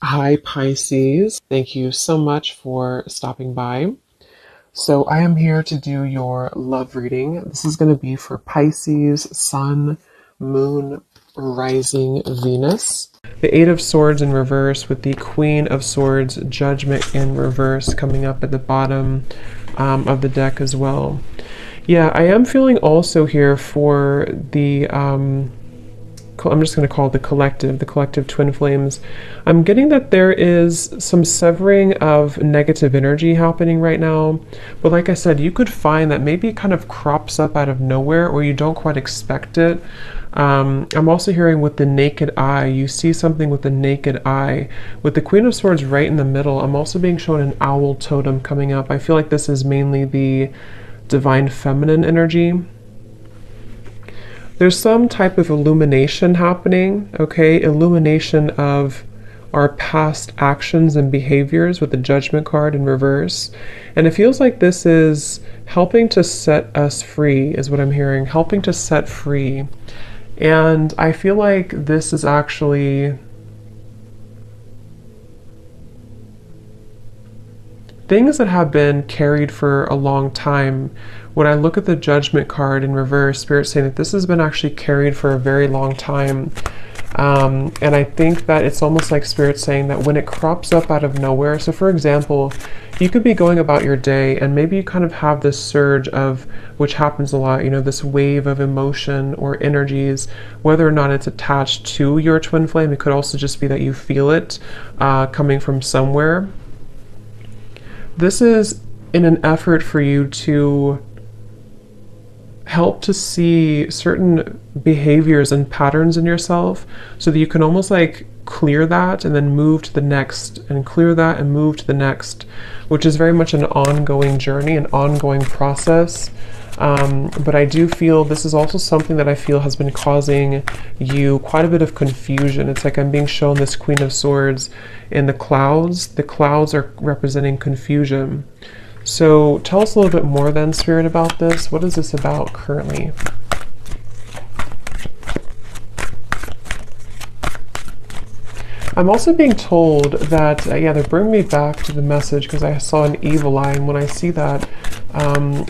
Hi, Pisces. Thank you so much for stopping by. So, I am here to do your love reading. This is going to be for Pisces, Sun, Moon, Rising, Venus. The Eight of Swords in reverse with the Queen of Swords, Judgment in reverse coming up at the bottom of the deck as well. Yeah, I am feeling also here for the I'm just going to call it the collective twin flames. I'm getting that there is some severing of negative energy happening right now. But like I said, you could find that maybe it kind of crops up out of nowhere or you don't quite expect it. I'm also hearing with the naked eye, you see something with the naked eye. With the Queen of Swords right in the middle, I'm also being shown an owl totem coming up. I feel like this is mainly the divine feminine energy. There's some type of illumination happening, okay? Illumination of our past actions and behaviors with the Judgment card in reverse. And it feels like this is helping to set us free, is what I'm hearing, helping to set free. And I feel like this is actually things that have been carried for a long time. When I look at the Judgment card in reverse, Spirit's saying that this has been actually carried for a very long time. And I think that it's almost like Spirit saying that when it crops up out of nowhere, so for example, you could be going about your day and maybe you kind of have this surge of, which happens a lot, you know, this wave of emotion or energies, whether or not it's attached to your twin flame. It could also just be that you feel it coming from somewhere. This is in an effort for you to help to see certain behaviors and patterns in yourself so that you can almost like clear that and then move to the next and clear that and move to the next, which is very much an ongoing journey, an ongoing process. But I do feel this is also something that I feel has been causing you quite a bit of confusion. It's like I'm being shown this Queen of Swords in the clouds. The clouds are representing confusion. So tell us a little bit more then, Spirit, about this. What is this about currently? I'm also being told that, yeah, they're bringing me back to the message because I saw an evil eye, and when I see that,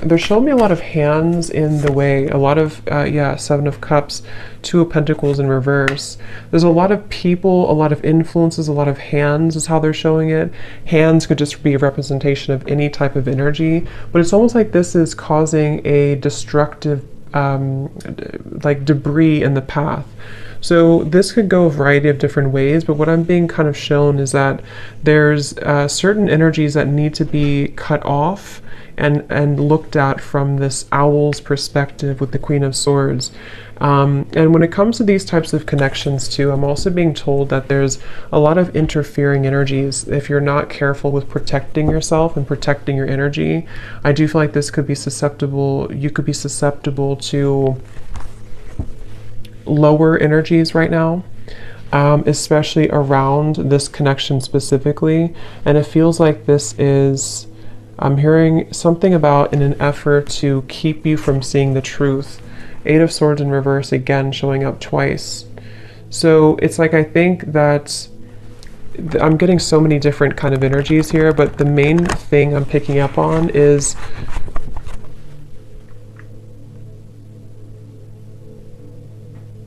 they're showing me a lot of hands in the way, a lot of, yeah, Seven of Cups, Two of Pentacles in reverse. There's a lot of people, a lot of influences, a lot of hands is how they're showing it. Hands could just be a representation of any type of energy, but it's almost like this is causing a destructive, like debris in the path. So this could go a variety of different ways, but what I'm being kind of shown is that there's certain energies that need to be cut off and looked at from this owl's perspective with the Queen of Swords. And when it comes to these types of connections too, I'm also being told that there's a lot of interfering energies. If you're not careful with protecting yourself and protecting your energy, I do feel like this could be susceptible, you could be susceptible to lower energies right now, especially around this connection specifically. And it feels like this is, I'm hearing something about in an effort to keep you from seeing the truth. Eight of Swords in reverse again showing up twice. So it's like I think that I'm getting so many different kind of energies here, but the main thing I'm picking up on is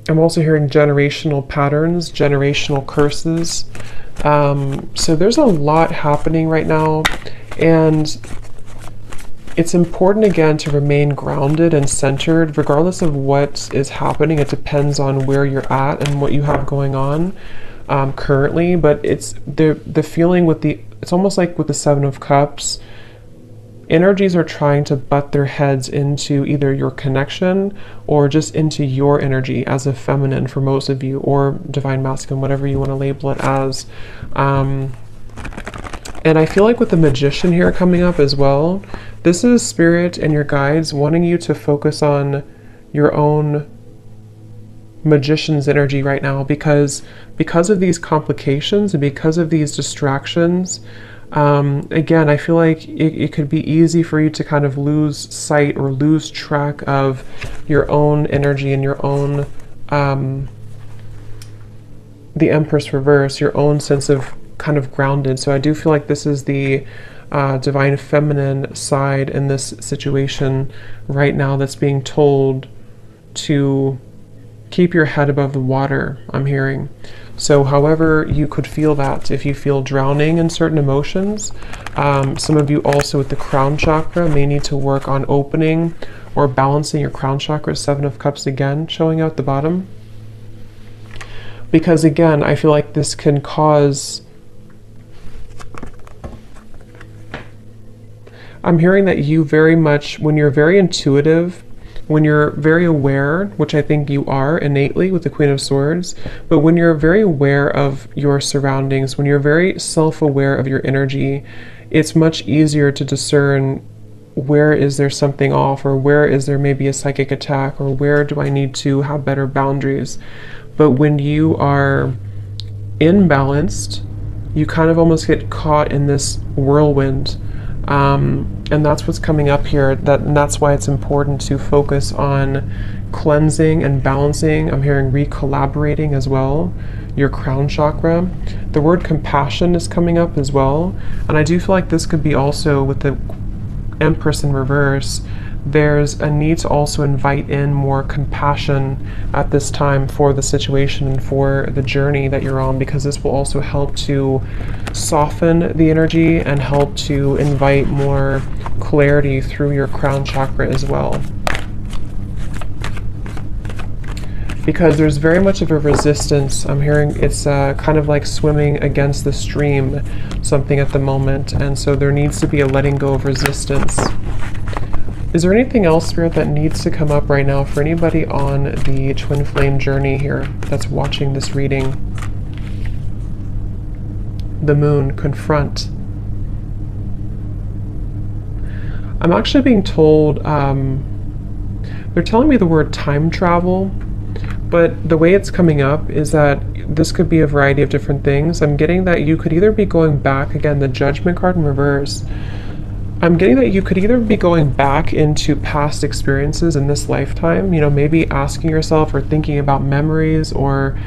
I'm also hearing generational patterns, generational curses. So there's a lot happening right now, and it's important again to remain grounded and centered regardless of what is happening. It depends on where you're at and what you have going on currently, but it's the feeling with the, it's almost like with the Seven of Cups, energies are trying to butt their heads into either your connection or just into your energy as a feminine for most of you, or divine masculine, whatever you want to label it as. And I feel like with the Magician here coming up as well, this is Spirit and your guides wanting you to focus on your own Magician's energy right now, because of these complications and because of these distractions. Again, I feel like it could be easy for you to kind of lose sight or lose track of your own energy and your own, the Empress reverse, your own sense of kind of grounded. So I do feel like this is the divine feminine side in this situation right now that's being told to keep your head above the water, I'm hearing. So however you could feel that, if you feel drowning in certain emotions, some of you also with the crown chakra may need to work on opening or balancing your crown chakra. 7 of Cups again showing out the bottom. Because again, I feel like this can cause, I'm hearing that you very much, when you're very intuitive, when you're very aware, which I think you are innately with the Queen of Swords, but when you're very aware of your surroundings, when you're very self-aware of your energy, it's much easier to discern where is there something off, or where is there maybe a psychic attack, or where do I need to have better boundaries. But when you are imbalanced, you kind of almost get caught in this whirlwind. And that's what's coming up here. And that's why it's important to focus on cleansing and balancing. I'm hearing recollaborating as well, your crown chakra. The word compassion is coming up as well. And I do feel like this could be also with the Empress in reverse. There's a need to also invite in more compassion at this time for the situation and for the journey that you're on, because this will also help to soften the energy and help to invite more clarity through your crown chakra as well. Because there's very much of a resistance. I'm hearing it's kind of like swimming against the stream, something at the moment, and so there needs to be a letting go of resistance. Is there anything else, Spirit, that needs to come up right now for anybody on the twin flame journey here that's watching this reading? The moon, confront. I'm actually being told, they're telling me the word time travel, but the way it's coming up is that this could be a variety of different things. I'm getting that you could either be going back, again, the Judgment card in reverse. I'm getting that you could either be going back into past experiences in this lifetime, you know, maybe asking yourself or thinking about memories, or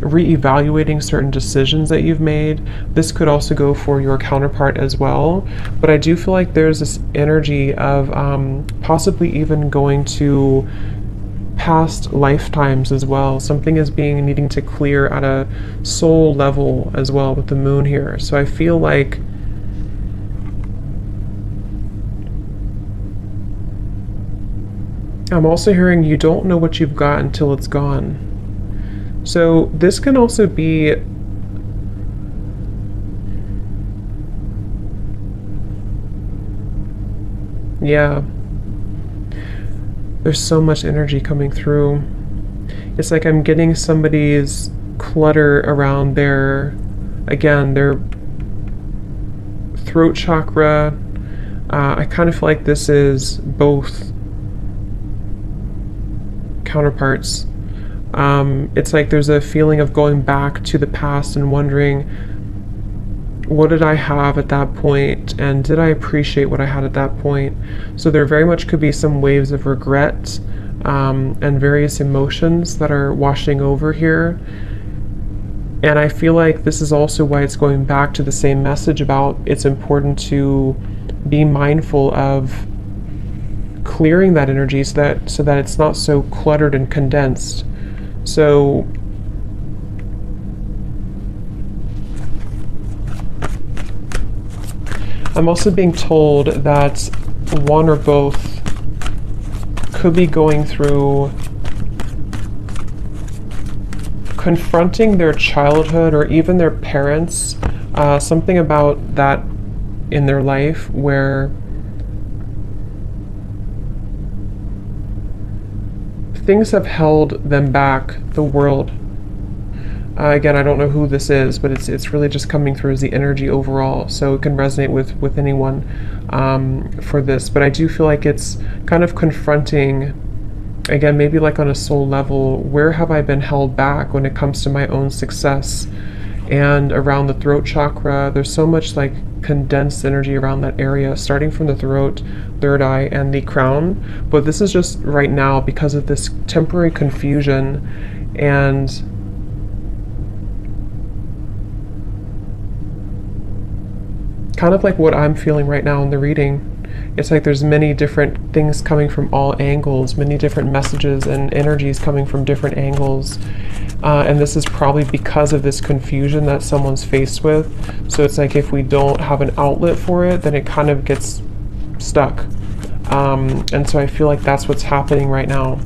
re-evaluating certain decisions that you've made. This could also go for your counterpart as well. But I do feel like there's this energy of possibly even going to past lifetimes as well. Something is needing to clear at a soul level as well with the moon here. So I feel like I'm also hearing you don't know what you've got until it's gone. So this can also be there's so much energy coming through. It's like I'm getting somebody's clutter around their throat chakra. I kind of feel like this is both counterparts. It's like there's a feeling of going back to the past and wondering, what did I have at that point, and did I appreciate what I had at that point? So there very much could be some waves of regret and various emotions that are washing over here. And I feel like this is also why it's going back to the same message about it's important to be mindful of clearing that energy so that it's not so cluttered and condensed. So I'm also being told that one or both could be going through confronting their childhood or even their parents, something about that in their life where things have held them back, the world. Again, I don't know who this is, but it's really just coming through as the energy overall, so it can resonate with anyone for this. But I do feel like it's kind of confronting, again, maybe like on a soul level, where have I been held back when it comes to my own success? And around the throat chakra, there's so much like condensed energy around that area, starting from the throat, third eye, and the crown. But this is just right now because of this temporary confusion, and kind of like what I'm feeling right now in the reading. It's like there's many different things coming from all angles, many different messages and energies coming from different angles. And this is probably because of this confusion that someone's faced with. So it's like if we don't have an outlet for it, then it kind of gets stuck. And so I feel like that's what's happening right now.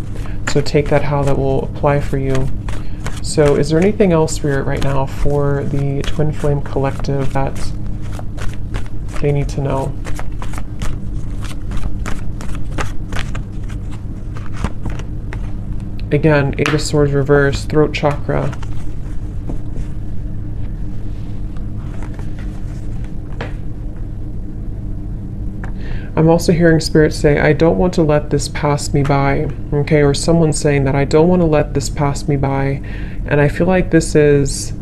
So take that how that will apply for you. So is there anything else, Spirit, right now for the Twin Flame Collective that they need to know? Again, Eight of Swords reverse, throat chakra. I'm also hearing Spirit say, I don't want to let this pass me by. Okay, or someone's saying that I don't want to let this pass me by. And I feel like this is,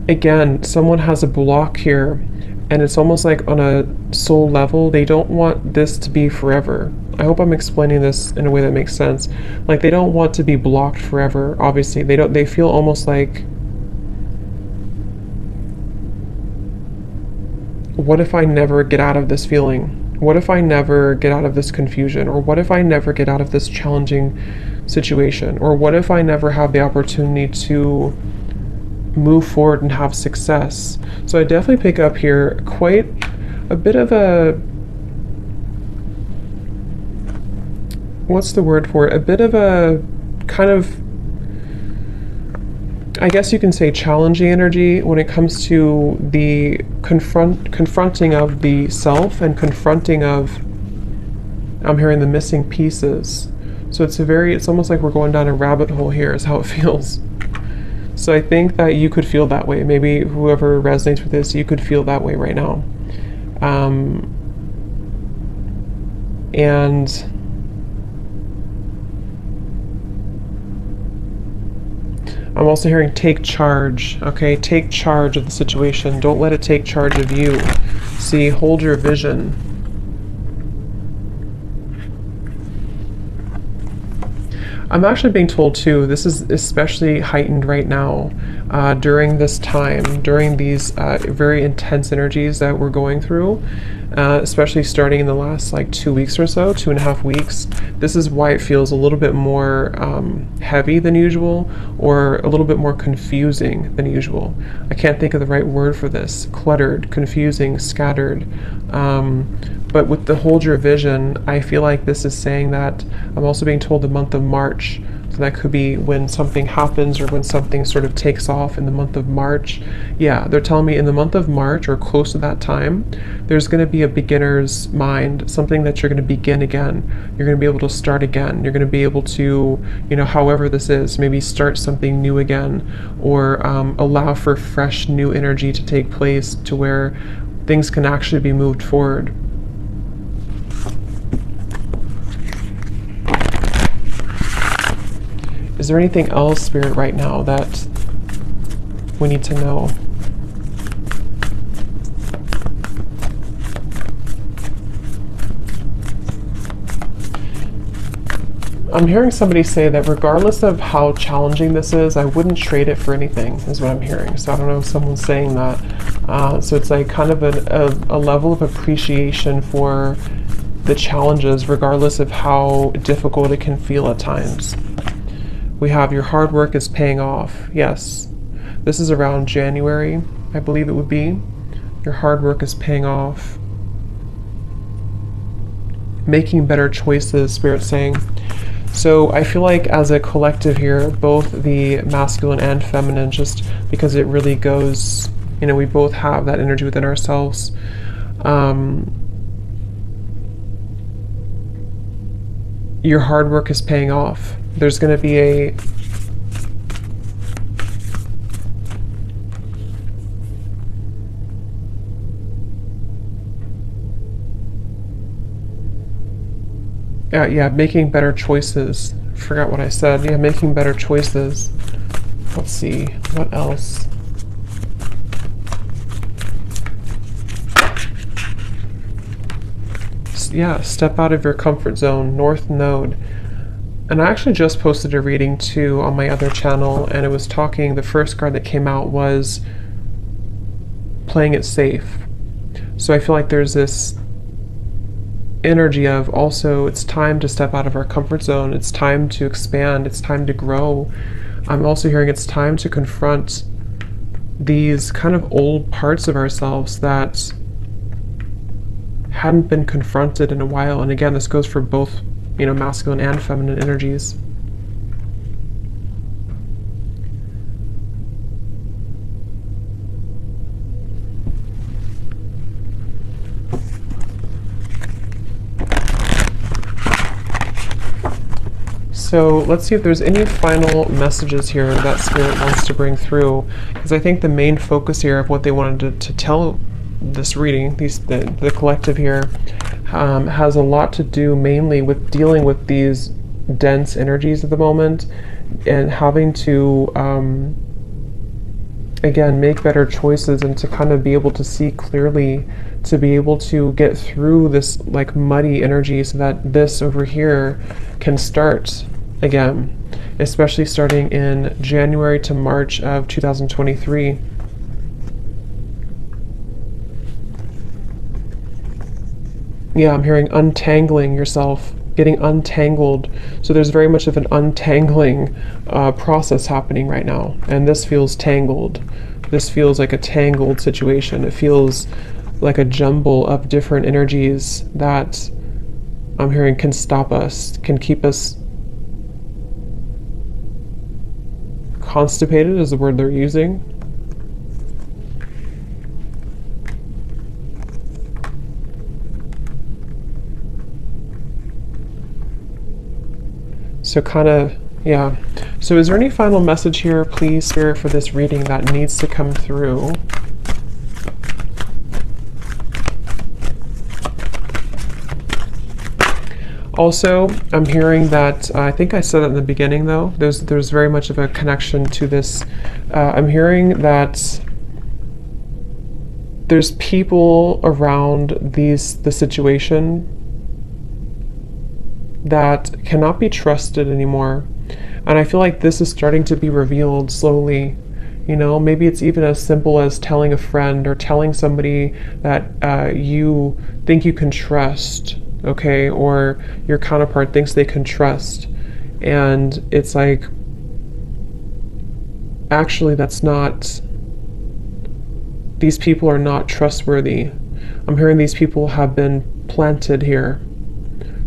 again, someone has a block here. And it's almost like on a soul level, they don't want this to be forever. I hope I'm explaining this in a way that makes sense. Like they don't want to be blocked forever. Obviously, they feel almost like, what if I never get out of this feeling? What if I never get out of this confusion? Or what if I never get out of this challenging situation? Or what if I never have the opportunity to move forward and have success? So I definitely pick up here quite a bit of a, what's the word for it? A bit of a kind of, I guess you can say, challenging energy when it comes to the confronting of the self and confronting of, I'm hearing the missing pieces. So it's almost like we're going down a rabbit hole here is how it feels. So I think that you could feel that way. Maybe whoever resonates with this, you could feel that way right now. And I'm also hearing take charge, okay? Take charge of the situation. Don't let it take charge of you. See, hold your vision. I'm actually being told too, this is especially heightened right now during this time, during these very intense energies that we're going through, especially starting in the last like 2 weeks or so, 2.5 weeks. This is why it feels a little bit more heavy than usual, or a little bit more confusing than usual. I can't think of the right word for this. Cluttered, confusing, scattered. But with the hold your vision, I feel like this is saying that I'm also being told the month of March. So that could be when something happens or when something sort of takes off in the month of March. Yeah, they're telling me in the month of March or close to that time, there's going to be a beginner's mind, something that you're going to begin again. You're going to be able to start again. You're going to be able to, you know, however this is, maybe start something new again, or allow for fresh new energy to take place to where things can actually be moved forward. Is there anything else, Spirit, right now that we need to know? I'm hearing somebody say that regardless of how challenging this is, I wouldn't trade it for anything, is what I'm hearing. So I don't know if someone's saying that. So it's like kind of a level of appreciation for the challenges, regardless of how difficult it can feel at times. We have your hard work is paying off. Yes, this is around January, I believe it would be. Your hard work is paying off. Making better choices, Spirit's saying. So I feel like as a collective here, both the masculine and feminine, just because it really goes, you know, we both have that energy within ourselves. Your hard work is paying off. There's going to be a making better choices. Forgot what I said. Yeah, making better choices. Let's see, what else? Yeah, step out of your comfort zone. North Node. And I actually just posted a reading too on my other channel, and it was talking, the first card that came out was playing it safe. So I feel like there's this energy of also it's time to step out of our comfort zone, it's time to expand, it's time to grow. I'm also hearing it's time to confront these kind of old parts of ourselves that hadn't been confronted in a while. And again, this goes for both, you know, masculine and feminine energies. So let's see if there's any final messages here that Spirit wants to bring through, because I think the main focus here of what they wanted to tell this reading, the collective here, has a lot to do mainly with dealing with these dense energies at the moment and having to, again, make better choices and to kind of be able to see clearly, to be able to get through this like muddy energy so that this over here can start again, especially starting in January to March of 2023. Yeah, I'm hearing untangling yourself, getting untangled. So there's very much of an untangling process happening right now. And this feels tangled. This feels like a tangled situation. It feels like a jumble of different energies that I'm hearing can stop us, can keep us constipated is the word they're using. So kind of, yeah. So is there any final message here, please, Spirit, for this reading that needs to come through? Also, I'm hearing that, I think I said that in the beginning though, there's very much of a connection to this. I'm hearing that there's people around the situation that cannot be trusted anymore. And I feel like this is starting to be revealed slowly. You know, maybe it's even as simple as telling a friend or telling somebody that you think you can trust, okay, or your counterpart thinks they can trust. And it's like, actually, that's not, these people are not trustworthy. I'm hearing these people have been planted here.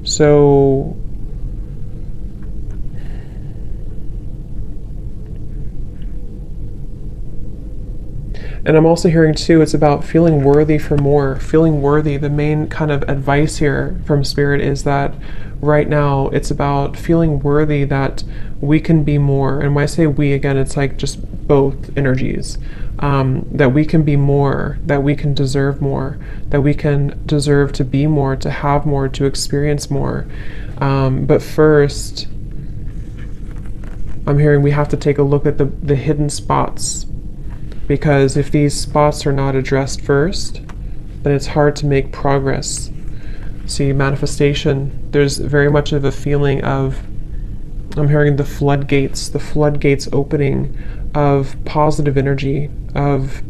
So and I'm also hearing too, it's about feeling worthy for more, feeling worthy. The main kind of advice here from Spirit is that right now it's about feeling worthy that we can be more. And when I say we, again, it's like just both energies. That we can be more, that we can deserve more, that we can deserve to be more, to have more, to experience more. But first, I'm hearing we have to take a look at the hidden spots, because if these spots are not addressed first, then it's hard to make progress. See, manifestation, there's very much of a feeling of, I'm hearing the floodgates opening of positive energy, of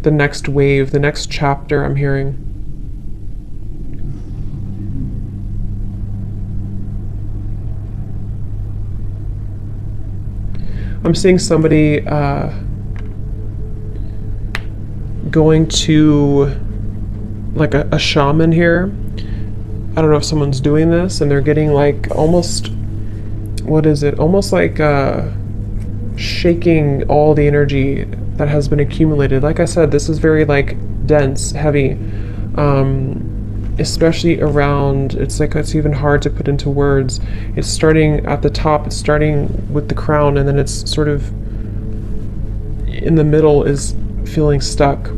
the next wave, the next chapter. I'm hearing. I'm seeing somebody going to like a shaman here. I don't know if someone's doing this and they're getting like almost, what is it? Almost like shaking all the energy that has been accumulated. Like I said, this is very like dense, heavy, especially around, it's like, it's even hard to put into words. It's starting at the top, it's starting with the crown, and then it's sort of in the middle is feeling stuck,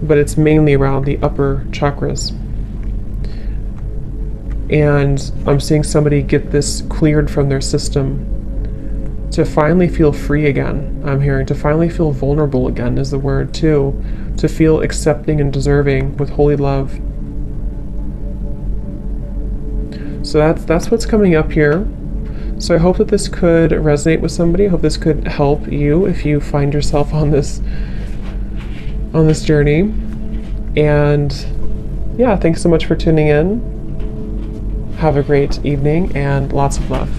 but it's mainly around the upper chakras. And I'm seeing somebody get this cleared from their system to finally feel free again. I'm hearing to finally feel vulnerable again is the word too, to feel accepting and deserving with holy love. So that's what's coming up here. So I hope that this could resonate with somebody. I hope this could help you if you find yourself on this journey. And yeah, thanks so much for tuning in. Have a great evening and lots of love.